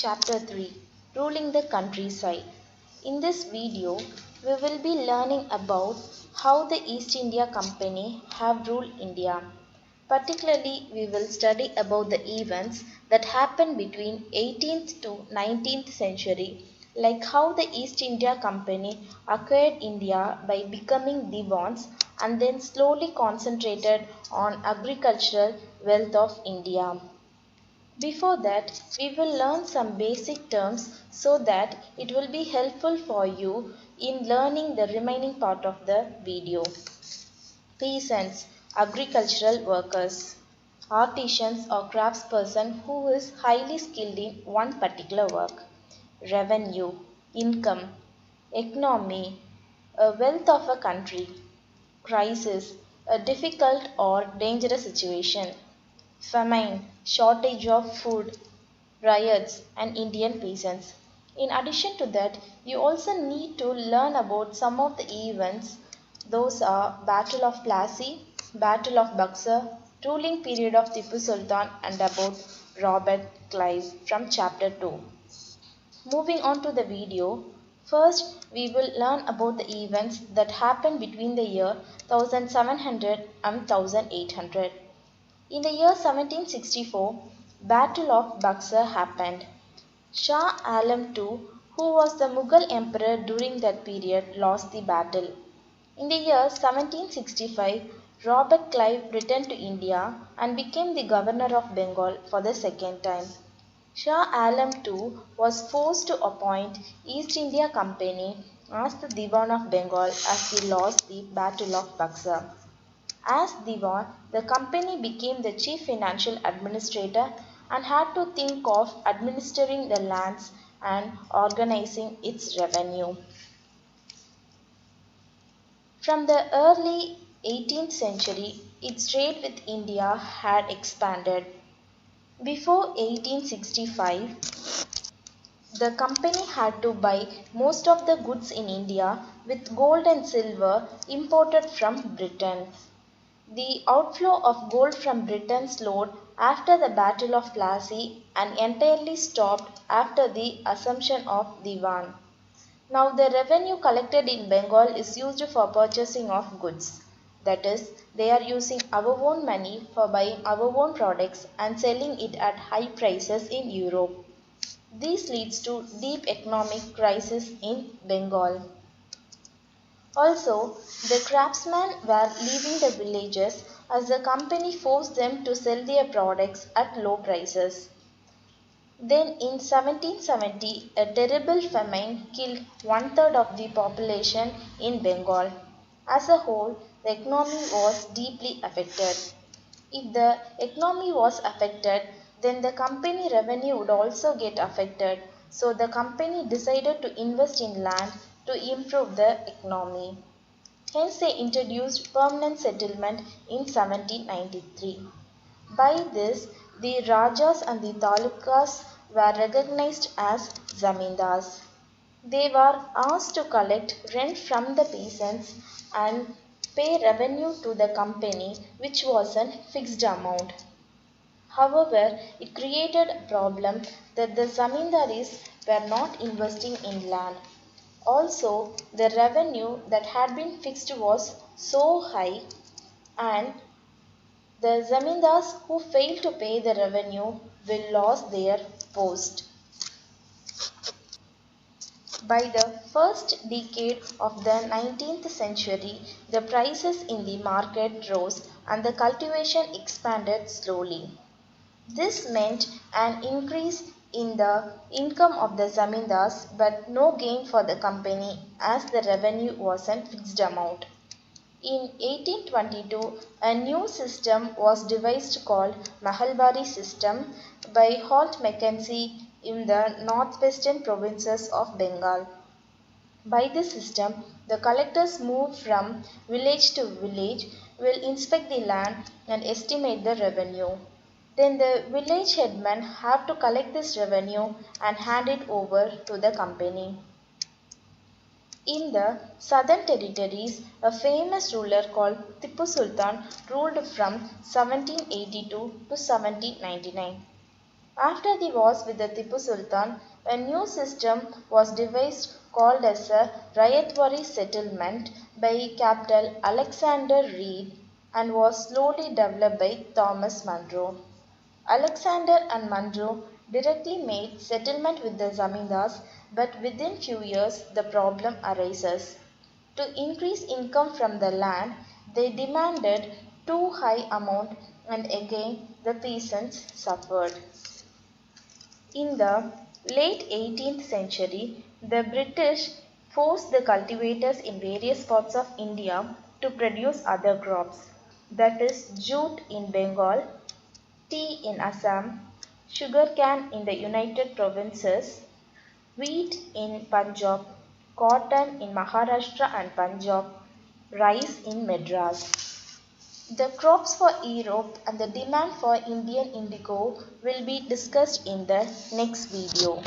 Chapter 3, Ruling the Countryside. In this video, we will be learning about how the East India Company have ruled India. Particularly, we will study about the events that happened between 18th to 19th century, like how the East India Company acquired India by becoming Divans and then slowly concentrated on agricultural wealth of India. Before that, we will learn some basic terms so that it will be helpful for you in learning the remaining part of the video. Peasants, agricultural workers, artisans or craftsperson who is highly skilled in one particular work. Revenue, income, economy, wealth of a country. Crisis, a difficult or dangerous situation. Famine, shortage of food, riots, and Indian peasants. In addition to that, you also need to learn about some of the events. Those are Battle of Plassey, Battle of Buxar, ruling period of Tipu Sultan, and about Robert Clive from chapter 2. Moving on to the video, first we will learn about the events that happened between the year 1700 and 1800. In the year 1764, Battle of Buxar happened. Shah Alam II, who was the Mughal emperor during that period, lost the battle. In the year 1765, Robert Clive returned to India and became the governor of Bengal for the second time. Shah Alam II was forced to appoint East India Company as the Diwan of Bengal as he lost the Battle of Buxar. As Diwan, the company became the chief financial administrator and had to think of administering the lands and organizing its revenue. From the early 18th century, its trade with India had expanded. Before 1865, the company had to buy most of the goods in India with gold and silver imported from Britain. The outflow of gold from Britain slowed after the Battle of Plassey and entirely stopped after the assumption of Diwan. Now the revenue collected in Bengal is used for purchasing of goods. That is, they are using our own money for buying our own products and selling it at high prices in Europe. This leads to deep economic crisis in Bengal. Also, the craftsmen were leaving the villages as the company forced them to sell their products at low prices. Then in 1770, a terrible famine killed one-third of the population in Bengal. As a whole, the economy was deeply affected. If the economy was affected, then the company revenue would also get affected. So the company decided to invest in land to improve the economy. Hence they introduced permanent settlement in 1793. By this, the Rajas and the Talukas were recognized as Zamindars. They were asked to collect rent from the peasants and pay revenue to the company, which was a fixed amount. However, it created a problem that the Zamindaris were not investing in land. Also, the revenue that had been fixed was so high, and the zamindars who failed to pay the revenue will lose their post. By the first decade of the 19th century, the prices in the market rose and the cultivation expanded slowly. This meant an increase in the income of the zamindars but no gain for the company as the revenue was a fixed amount. In 1822, a new system was devised called Mahalbari system by Holt Mackenzie in the northwestern provinces of Bengal. By this system, the collectors move from village to village, will inspect the land and estimate the revenue. Then the village headmen have to collect this revenue and hand it over to the company. In the southern territories, a famous ruler called Tipu Sultan ruled from 1782 to 1799. After the wars with the Tipu Sultan, a new system was devised called as a Rayatwari settlement by Capital Alexander Reed and was slowly developed by Thomas Munro. Alexander and Munro directly made settlement with the zamindars, but within few years the problem arises. To increase income from the land, they demanded too high amount and again the peasants suffered. In the late 18th century, the British forced the cultivators in various parts of India to produce other crops, that is jute in Bengal, tea in Assam, sugarcane in the United Provinces, wheat in Punjab, cotton in Maharashtra and Punjab, rice in Madras. The crops for Europe and the demand for Indian indigo will be discussed in the next video.